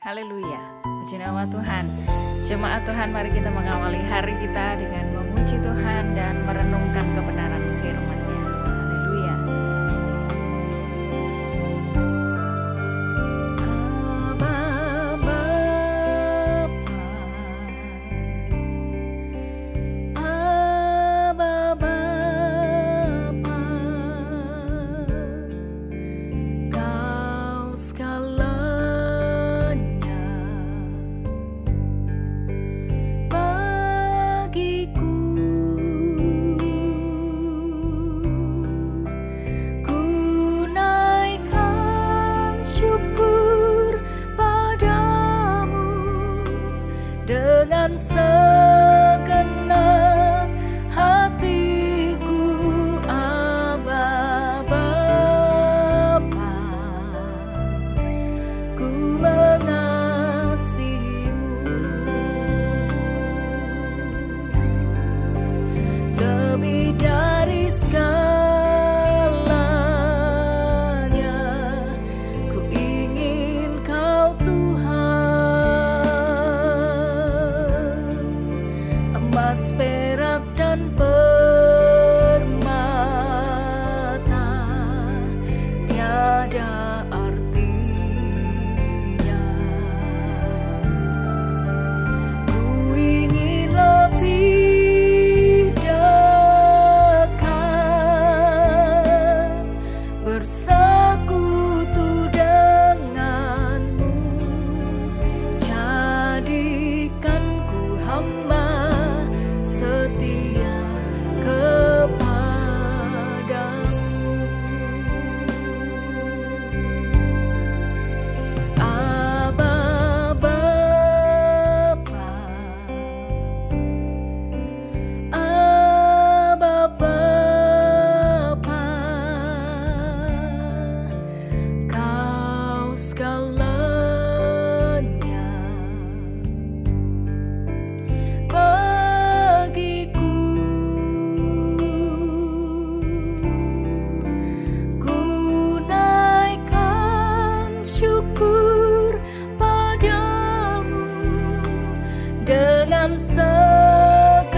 Haleluya, puji nama Tuhan. Jemaat Tuhan, mari kita mengawali hari kita dengan memuji Tuhan dan merenungkan kebenaran firman-Nya. Haleluya. Abba Bapa, Kau segala dengan segenap hatiku. Abba Bapa, ku mengasihimu lebih dari segalanya. Ku ingin Kau Tuhan, emas, perak, dan permata tiada artinya. Ku ingin lebih dekat bersekutu denganmu. Jadikan ku hamba setia kepadamu. Abba Bapa, Abba Bapa, Kau segalanya bagiku. Ku naikkan syukur padamu dengan segenap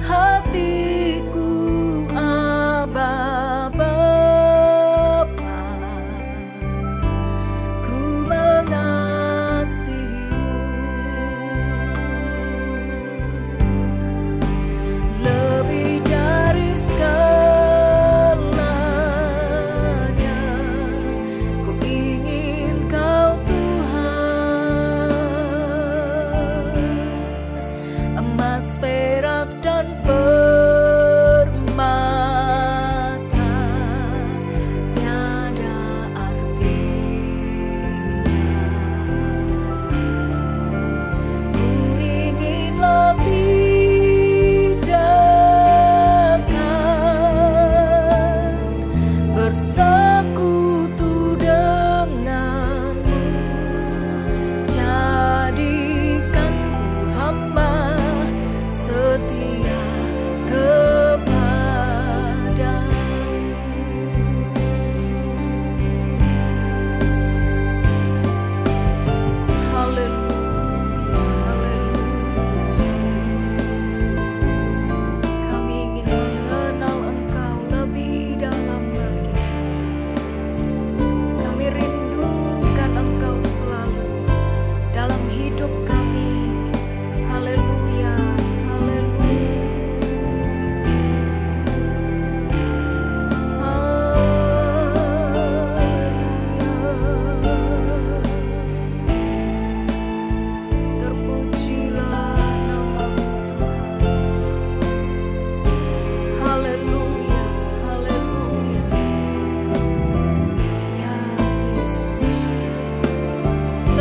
hatiku. Abba Bapa, ku mengasihimu lebih dari segalanya. Ku ingin Kau Tuhan,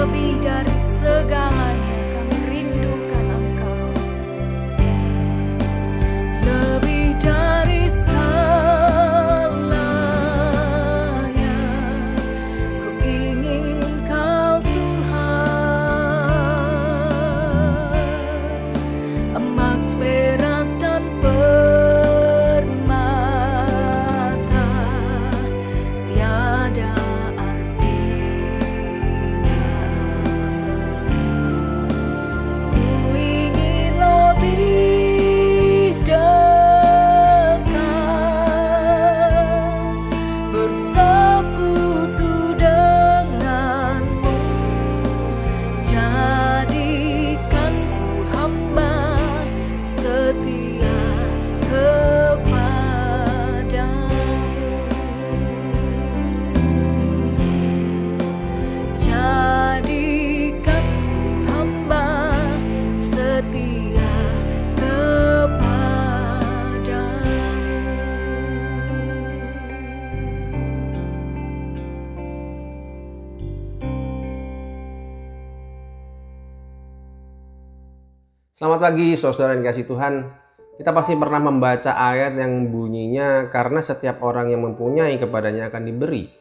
lebih dari segalanya kami rindukan Engkau. Lebih dari segalanya ku ingin Kau Tuhan. Emas, perak dan permata tiada artinya. Ku ingin lebih dekat bersekutu denganmu. Jadikan ku hamba setia kepadamu. Jadikan ku hamba setia kepadamu. Selamat pagi saudara yang dikasihi Tuhan. Kita pasti pernah membaca ayat yang bunyinya, karena setiap orang yang mempunyai kepadanya akan diberi,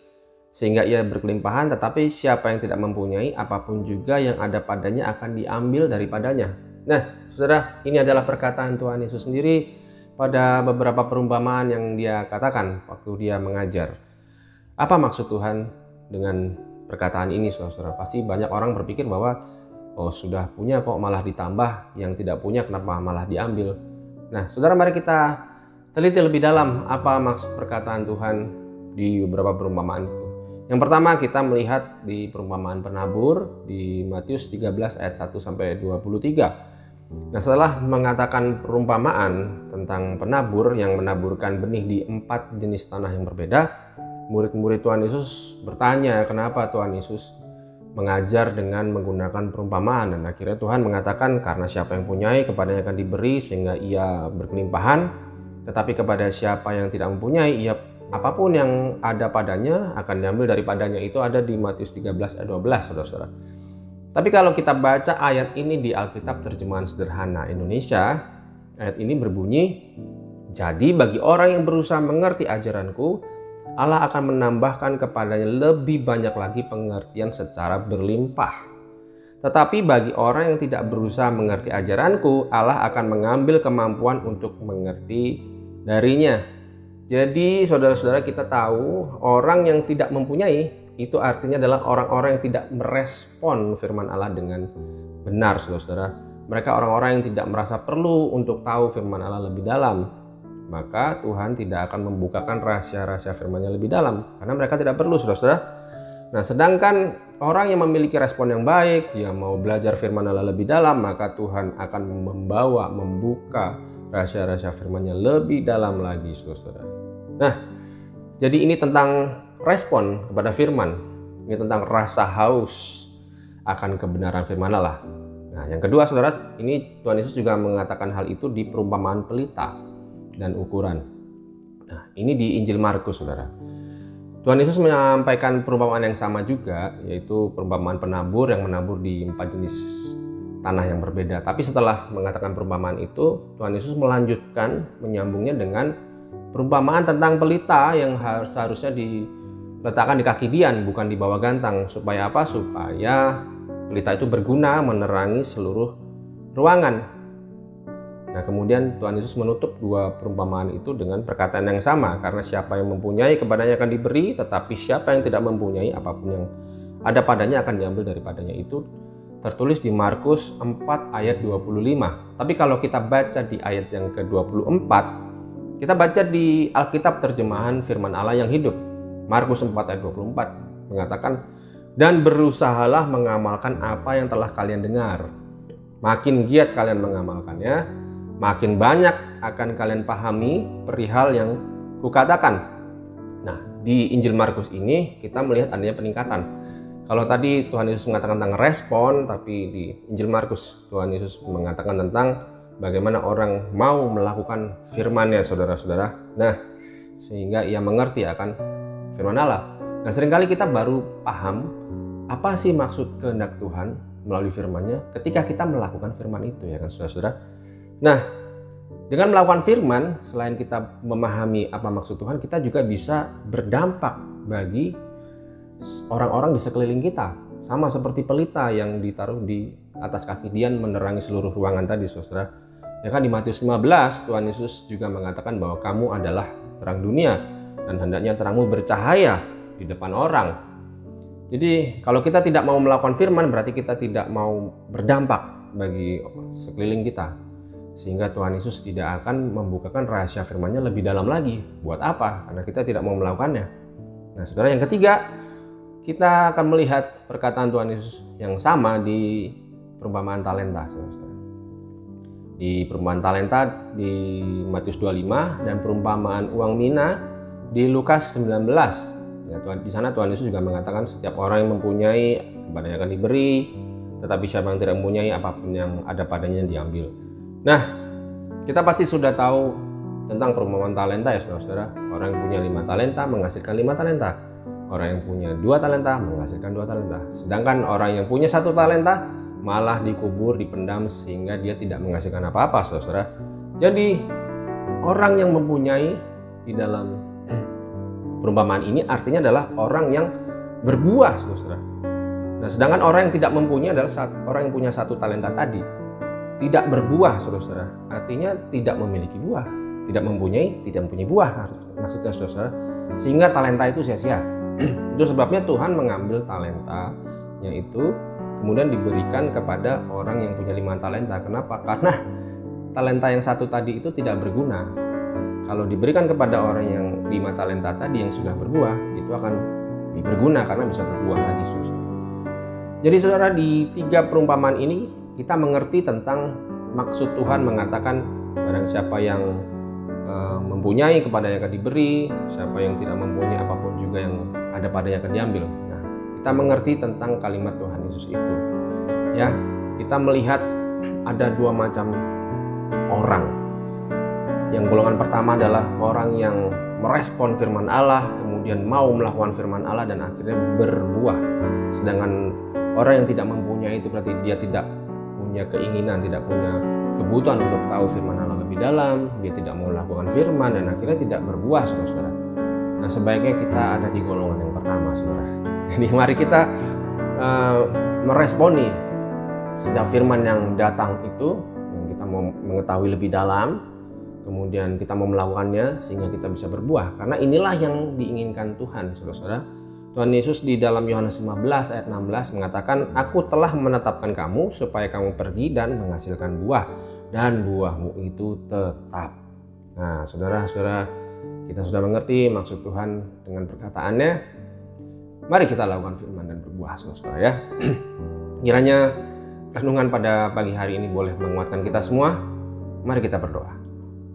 sehingga ia berkelimpahan, tetapi siapa yang tidak mempunyai, apapun juga yang ada padanya akan diambil daripadanya. Nah saudara, ini adalah perkataan Tuhan Yesus sendiri pada beberapa perumpamaan yang dia katakan waktu dia mengajar. Apa maksud Tuhan dengan perkataan ini saudara? Pasti banyak orang berpikir bahwa oh sudah punya kok malah ditambah, yang tidak punya kenapa malah diambil. Nah saudara, mari kita teliti lebih dalam apa maksud perkataan Tuhan di beberapa perumpamaan itu. Yang pertama kita melihat di perumpamaan penabur di Matius 13 ayat 1 sampai 23. Nah setelah mengatakan perumpamaan tentang penabur yang menaburkan benih di 4 jenis tanah yang berbeda, murid-murid Tuhan Yesus bertanya kenapa Tuhan Yesus mengajar dengan menggunakan perumpamaan, dan akhirnya Tuhan mengatakan karena siapa yang punyai kepadanya akan diberi sehingga ia berkelimpahan, tetapi kepada siapa yang tidak mempunyai, ia apapun yang ada padanya akan diambil daripadanya. Itu ada di Matius 13 ayat 12 saudara-saudara. Tapi kalau kita baca ayat ini di Alkitab terjemahan sederhana Indonesia, ayat ini berbunyi, jadi bagi orang yang berusaha mengerti ajaranku, Allah akan menambahkan kepadanya lebih banyak lagi pengertian secara berlimpah. Tetapi bagi orang yang tidak berusaha mengerti ajaranku, Allah akan mengambil kemampuan untuk mengerti darinya. Jadi saudara-saudara, kita tahu orang yang tidak mempunyai itu artinya adalah orang-orang yang tidak merespon firman Allah dengan benar saudara-saudara. Mereka orang-orang yang tidak merasa perlu untuk tahu firman Allah lebih dalam. Maka Tuhan tidak akan membukakan rahasia-rahasia firman-Nya lebih dalam karena mereka tidak perlu saudara-saudara. Nah sedangkan orang yang memiliki respon yang baik, yang mau belajar firman Allah lebih dalam, maka Tuhan akan membuka rahasia-rahasia firman-Nya lebih dalam lagi saudara-saudara. Nah jadi ini tentang respon kepada firman, ini tentang rasa haus akan kebenaran firman Allah. Nah yang kedua saudara, ini Tuhan Yesus juga mengatakan hal itu di perumpamaan pelita dan ukuran. Nah, ini di Injil Markus saudara. Tuhan Yesus menyampaikan perumpamaan yang sama juga, yaitu perumpamaan penabur yang menabur di 4 jenis tanah yang berbeda. Tapi setelah mengatakan perumpamaan itu, Tuhan Yesus melanjutkan menyambungnya dengan perumpamaan tentang pelita yang seharusnya diletakkan di kaki Dian, bukan di bawah gantang. Supaya apa? Supaya pelita itu berguna menerangi seluruh ruangan. Nah kemudian Tuhan Yesus menutup dua perumpamaan itu dengan perkataan yang sama, karena siapa yang mempunyai kepadanya akan diberi, tetapi siapa yang tidak mempunyai, apapun yang ada padanya akan diambil daripadanya. Itu tertulis di Markus 4 ayat 25. Tapi kalau kita baca di ayat yang ke-24, kita baca di Alkitab terjemahan firman Allah yang hidup, Markus 4 ayat 24 mengatakan, dan berusahalah mengamalkan apa yang telah kalian dengar. Makin giat kalian mengamalkannya, makin banyak akan kalian pahami perihal yang kukatakan. Nah, di Injil Markus ini kita melihat adanya peningkatan. Kalau tadi Tuhan Yesus mengatakan tentang respon, tapi di Injil Markus Tuhan Yesus mengatakan tentang bagaimana orang mau melakukan firman-Nya saudara-saudara. Nah, sehingga ia mengerti akan firman Allah. Nah, seringkali kita baru paham apa sih maksud kehendak Tuhan melalui firman-Nya ketika kita melakukan firman itu, ya kan saudara-saudara. Nah, dengan melakukan firman, selain kita memahami apa maksud Tuhan, kita juga bisa berdampak bagi orang-orang di sekeliling kita. Sama seperti pelita yang ditaruh di atas kaki Dian menerangi seluruh ruangan tadi, saudara. Ya kan, di Matius 15 Tuhan Yesus juga mengatakan bahwa kamu adalah terang dunia dan hendaknya terangmu bercahaya di depan orang. Jadi kalau kita tidak mau melakukan firman, berarti kita tidak mau berdampak bagi sekeliling kita, sehingga Tuhan Yesus tidak akan membukakan rahasia firman-Nya lebih dalam lagi. Buat apa? Karena kita tidak mau melakukannya. Nah, saudara, yang ketiga, kita akan melihat perkataan Tuhan Yesus yang sama di perumpamaan talenta, saudara. Di perumpamaan talenta di Matius 25 dan perumpamaan uang mina di Lukas 19. Ya, di sana Tuhan Yesus juga mengatakan setiap orang yang mempunyai kepadanya akan diberi, tetapi siapa yang tidak mempunyai, apapun yang ada padanya diambil. Nah, kita pasti sudah tahu tentang perumpamaan talenta, ya saudara-saudara. Orang yang punya 5 talenta menghasilkan 5 talenta. Orang yang punya 2 talenta menghasilkan 2 talenta. Sedangkan orang yang punya 1 talenta malah dikubur, dipendam sehingga dia tidak menghasilkan apa-apa, saudara-saudara. Jadi orang yang mempunyai di dalam perumpamaan ini artinya adalah orang yang berbuah, saudara. Nah, sedangkan orang yang tidak mempunyai adalah orang yang punya 1 talenta tadi tidak berbuah, saudara. Artinya tidak memiliki buah, tidak mempunyai buah, maksudnya, saudara. Sehingga talenta itu sia-sia. Itu sebabnya Tuhan mengambil talentanya itu kemudian diberikan kepada orang yang punya 5 talenta. Kenapa? Karena talenta yang 1 tadi itu tidak berguna. Kalau diberikan kepada orang yang 5 talenta tadi yang sudah berbuah, itu akan berguna karena bisa berbuah lagi, saudara. Jadi saudara, di 3 perumpamaan ini kita mengerti tentang maksud Tuhan mengatakan barang siapa yang mempunyai kepadanya akan diberi, siapa yang tidak mempunyai apapun juga yang ada padanya akan diambil. Nah, kita mengerti tentang kalimat Tuhan Yesus itu. Ya, kita melihat ada 2 macam orang. Yang golongan pertama adalah orang yang merespon firman Allah, kemudian mau melakukan firman Allah dan akhirnya berbuah. Sedangkan orang yang tidak mempunyai itu berarti dia tidak punya keinginan, tidak punya kebutuhan untuk tahu firman Allah lebih dalam, dia tidak mau melakukan firman dan akhirnya tidak berbuah, saudara. Nah, sebaiknya kita ada di golongan yang pertama, saudara. Jadi mari kita meresponi setiap firman yang datang itu, yang kita mau mengetahui lebih dalam, kemudian kita mau melakukannya sehingga kita bisa berbuah. Karena inilah yang diinginkan Tuhan, saudara-saudara. Tuhan Yesus di dalam Yohanes 15 ayat 16 mengatakan, aku telah menetapkan kamu supaya kamu pergi dan menghasilkan buah, dan buahmu itu tetap. Nah, saudara-saudara, kita sudah mengerti maksud Tuhan dengan perkataannya. Mari kita lakukan firman dan berbuah, saudara, ya. Kiranya renungan pada pagi hari ini boleh menguatkan kita semua. Mari kita berdoa.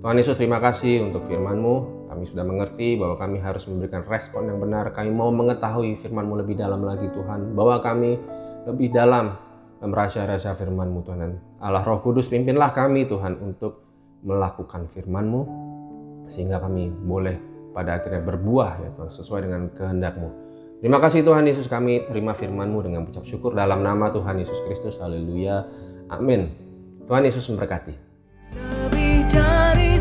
Tuhan Yesus, terima kasih untuk firman-Mu. Kami sudah mengerti bahwa kami harus memberikan respon yang benar. Kami mau mengetahui firman-Mu lebih dalam lagi, Tuhan. Bawa kami lebih dalam rahasia-rahasia firman-Mu, Tuhan. Dan Allah Roh Kudus, pimpinlah kami, Tuhan, untuk melakukan firman-Mu, sehingga kami boleh pada akhirnya berbuah, ya Tuhan, sesuai dengan kehendak-Mu. Terima kasih Tuhan Yesus, kami terima firman-Mu dengan ucap syukur dalam nama Tuhan Yesus Kristus. Haleluya. Amin. Tuhan Yesus memberkati. Dari